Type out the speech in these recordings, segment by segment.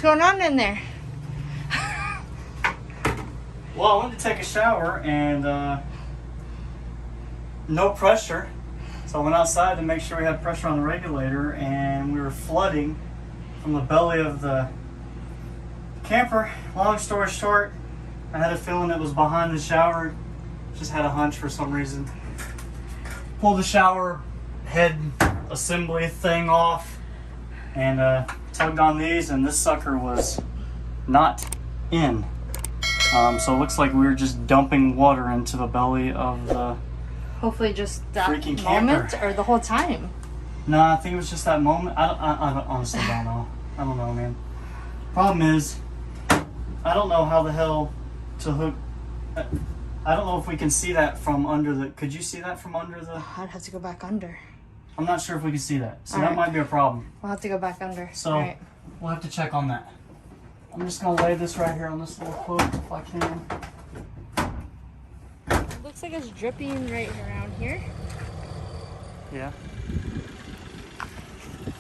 What's going on in there? Well, I went to take a shower and no pressure. So I went outside to make sure we had pressure on the regulator, and we were flooding from the belly of the camper. Long story short, I had a feeling it was behind the shower. Just had a hunch for some reason. Pulled the shower head assembly thing off and tugged on these, and this sucker was not in. So it looks like we were just dumping water into the belly of the Hopefully just that freaking moment camper. or the whole time. No, I think it was just that moment. I honestly don't know. I don't know, man. Problem is, I don't know how the hell to hook. I don't know if we can see that from under the. Could you see that from under the? I'd have to go back under. I'm not sure if we can see that. So All that right. might be a problem. We'll have to go back under. So All right. we'll have to check on that. I'm just gonna lay this right here on this little hook if I can. It looks like it's dripping right around here. Yeah.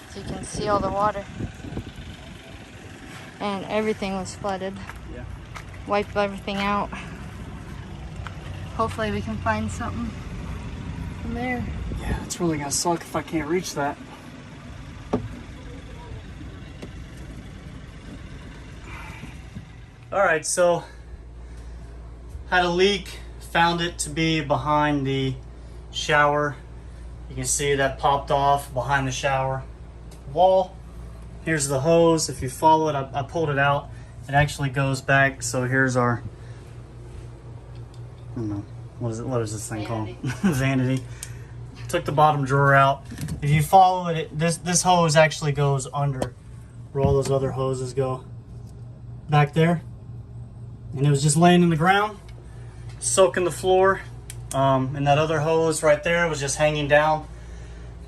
So you can see all the water. And everything was flooded. Yeah. Wiped everything out. Hopefully we can find something from there. Yeah, it's really gonna suck if I can't reach that. Alright, so had a leak, found it to be behind the shower. You can see that popped off behind the shower wall. Here's the hose. If you follow it, I pulled it out. It actually goes back. So here's our, I don't know, what is this thing Vanity. called? Vanity. Took the bottom drawer out. If you follow it, this hose actually goes under where all those other hoses go. Back there. And it was just laying in the ground, soaking the floor. And that other hose right there was just hanging down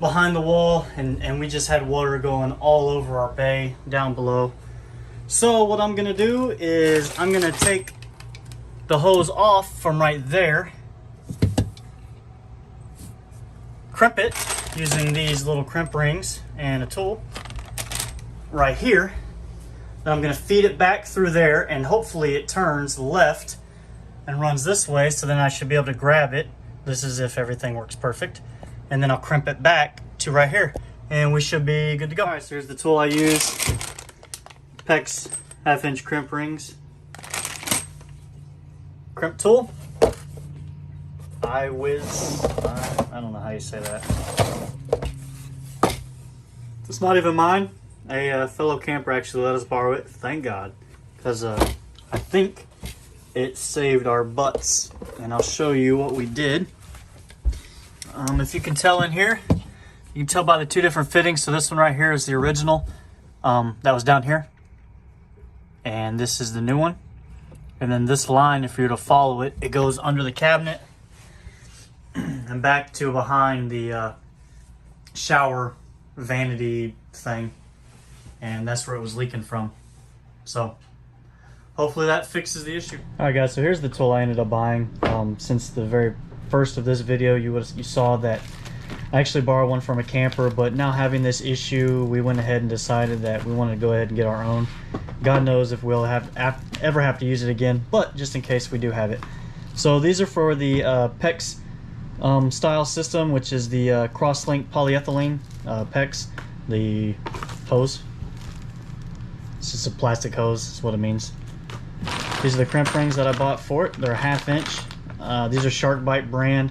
behind the wall, and we just had water going all over our bay down below. So what I'm gonna do is I'm gonna take the hose off from right there, crimp it using these little crimp rings and a tool right here. Then I'm gonna feed it back through there, and hopefully it turns left and runs this way, so then I should be able to grab it. This is if everything works perfect. And then I'll crimp it back to right here, and we should be good to go. All right, so here's the tool I use. Pex 1/2-inch crimp rings. Crimp tool. IWISS, I don't know how you say that. It's not even mine. A fellow camper actually let us borrow it, thank God. Because I think it saved our butts, and I'll show you what we did. If you can tell in here, you can tell by the two different fittings. So this one right here is the original that was down here, and this is the new one. And then this line, if you were to follow it, it goes under the cabinet and back to behind the shower vanity thing, and that's where it was leaking from. So hopefully that fixes the issue. All right, guys, so here's the tool I ended up buying. Since the very first of this video, you saw that I actually borrowed one from a camper, but now having this issue, we went ahead and decided that we wanted to go ahead and get our own. God knows if we'll ever have to use it again, but just in case we do have it. So these are for the Pex style system, which is the cross-link polyethylene Pex, the hose. It's just a plastic hose, that's what it means. These are the crimp rings that I bought for it. They're a 1/2-inch. These are Shark Bite brand.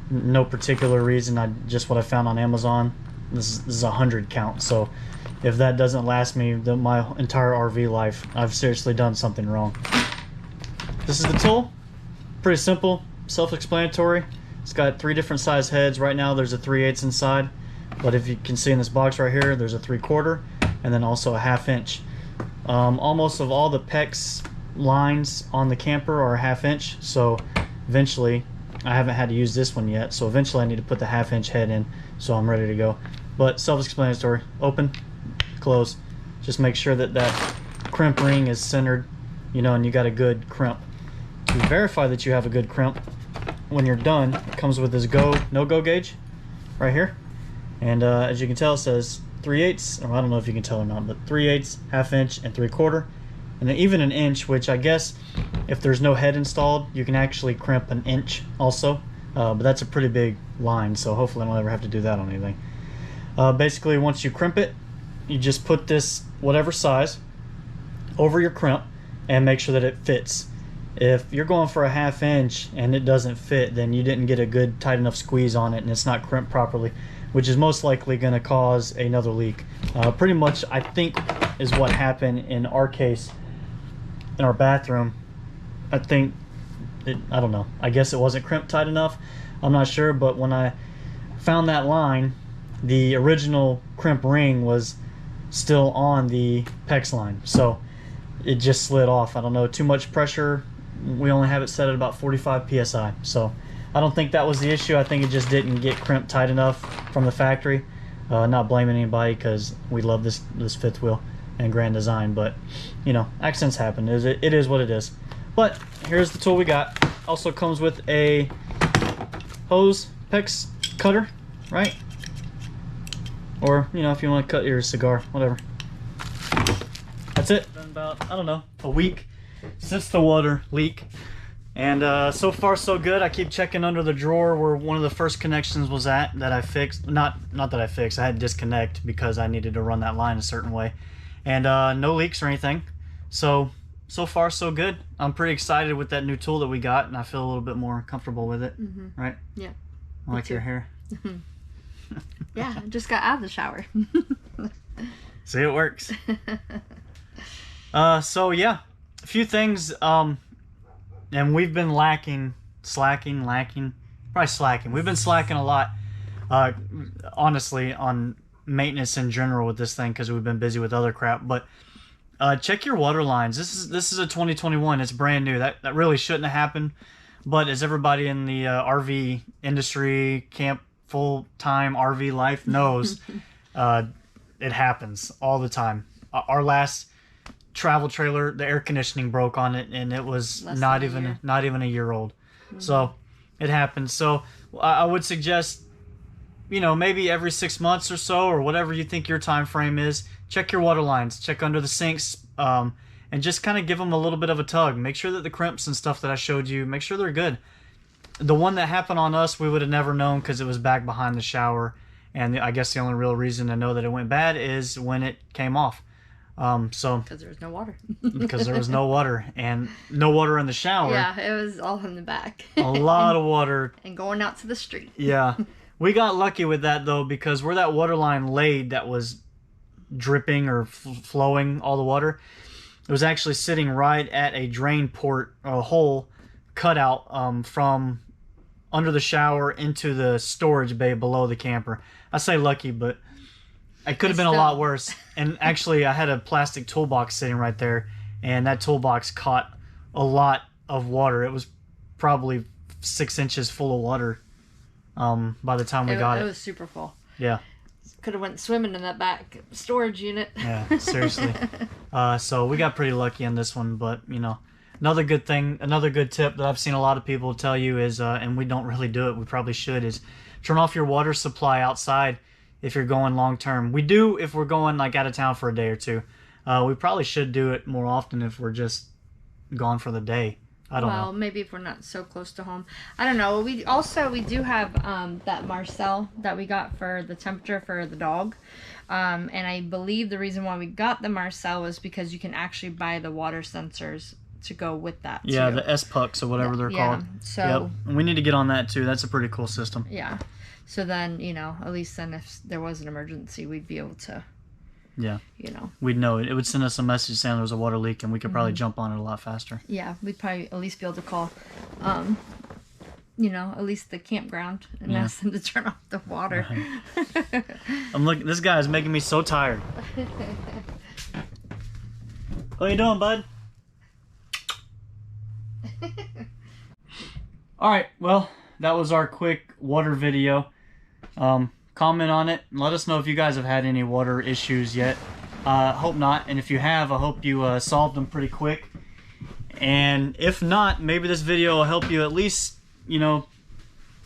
No particular reason, just what I found on Amazon. This is 100 count, so if that doesn't last me my entire RV life, I've seriously done something wrong. This is the tool. Pretty simple, self-explanatory. It's got 3 different size heads. Right now there's a 3/8 inside, but if you can see in this box right here, there's a 3/4 and then also a 1/2-inch. Almost of all the Pex lines on the camper are a 1/2-inch, so eventually, I haven't had to use this one yet, so eventually I need to put the 1/2-inch head in, so I'm ready to go. But self-explanatory. Open, close. Just make sure that that crimp ring is centered, you know, and you got a good crimp. To verify that you have a good crimp, when you're done, it comes with this no-go gauge right here. And as you can tell, it says 3/8, or I don't know if you can tell or not, but 3/8, 1/2 inch, and 3/4, and then even an inch, which I guess if there's no head installed, you can actually crimp an inch also, but that's a pretty big line, so hopefully I don't ever have to do that on anything. Basically, once you crimp it, you just put this whatever size over your crimp and make sure that it fits. If you're going for a 1/2 inch and it doesn't fit, then you didn't get a good tight enough squeeze on it and it's not crimped properly, which is most likely going to cause another leak. Pretty much, I think, is what happened in our case in our bathroom. I think I don't know, I guess it wasn't crimped tight enough, I'm not sure, but when I found that line, the original crimp ring was still on the PEX line, so it just slid off. I don't know, too much pressure. We only have it set at about 45 psi, so I don't think that was the issue. I think it just didn't get crimped tight enough from the factory. Not blaming anybody, because we love this fifth wheel and Grand Design, but you know, accidents happen. It is what it is. But here's the tool we got. Also comes with a hose PEX cutter, right? Or, you know, if you want to cut your cigar, whatever. That's it. Been about, I don't know, a week since the water leak, and so far so good. I keep checking under the drawer where one of the first connections was at that I fixed. Not that I fixed, I had to disconnect because I needed to run that line a certain way, and no leaks or anything. So far so good. I'm pretty excited with that new tool that we got, and I feel a little bit more comfortable with it. Right? Yeah. I like your hair. Yeah, I just got out of the shower. See, it works. So yeah, a few things, and we've been slacking. We've been slacking a lot, honestly, on maintenance in general with this thing, because we've been busy with other crap. But check your water lines. This is a 2021. It's brand new. That really shouldn't have happened. But as everybody in the RV industry, camp, full-time RV life knows, it happens all the time. Our last travel trailer, the air conditioning broke on it, and it was not even a year old. So it happens. So I would suggest, you know, maybe every 6 months or so, or whatever you think your time frame is, check your water lines, check under the sinks, and just kind of give them a little bit of a tug. Make sure that the crimps and stuff that I showed you, make sure they're good. The one that happened on us, we would have never known because it was back behind the shower, and I guess the only real reason to know that it went bad is when it came off. So because there was no water. Because there was no water, and no water in the shower. Yeah, it was all in the back. A lot of water. And going out to the street. Yeah. We got lucky with that, though, because where that water line laid that was dripping or flowing all the water, it was actually sitting right at a drain port, a hole cut out from under the shower into the storage bay below the camper. I say lucky, but it could have been a lot worse. And actually, I had a plastic toolbox sitting right there, and that toolbox caught a lot of water. It was probably 6 inches full of water by the time we got it. It was super full. Yeah. Could have went swimming in that back storage unit. Yeah, seriously. So we got pretty lucky on this one, but, you know, another good thing, another good tip that I've seen a lot of people tell you is, and we don't really do it, we probably should, is turn off your water supply outside if you're going long term. We do if we're going like out of town for a day or two. We probably should do it more often if we're just gone for the day. I don't know. Well, maybe if we're not so close to home. I don't know. We do have that Marcel that we got for the temperature for the dog. And I believe the reason why we got the Marcel was because you can actually buy the water sensors to go with that Yeah, too. the S-Pucks or whatever they're called. So yep. And we need to get on that too. That's a pretty cool system. Yeah. So then, you know, at least then if there was an emergency, we'd be able to, yeah, you know. We'd know it. It would send us a message saying there was a water leak, and we could probably jump on it a lot faster. Yeah, we'd probably at least be able to call, you know, at least the campground and ask them to turn off the water. Right. I'm looking. This guy is making me so tired. What you doing, bud? All right. Well, that was our quick water video. Comment on it and let us know if you guys have had any water issues yet. Hope not, and if you have, I hope you solved them pretty quick. And if not, maybe this video will help you at least, you know,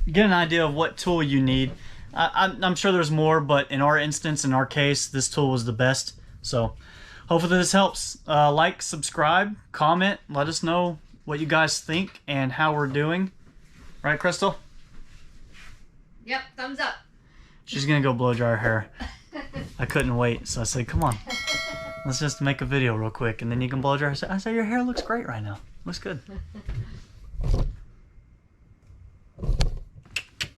get an idea of what tool you need. I'm sure there's more, but in our instance, in our case, this tool was the best. So hopefully this helps. Like, subscribe, comment, let us know what you guys think and how we're doing. Right, Kristel? Yep, thumbs up. She's gonna go blow dry her hair. I couldn't wait, so I said, come on. Let's just make a video real quick, and then you can blow dry her. I said, your hair looks great right now. Looks good.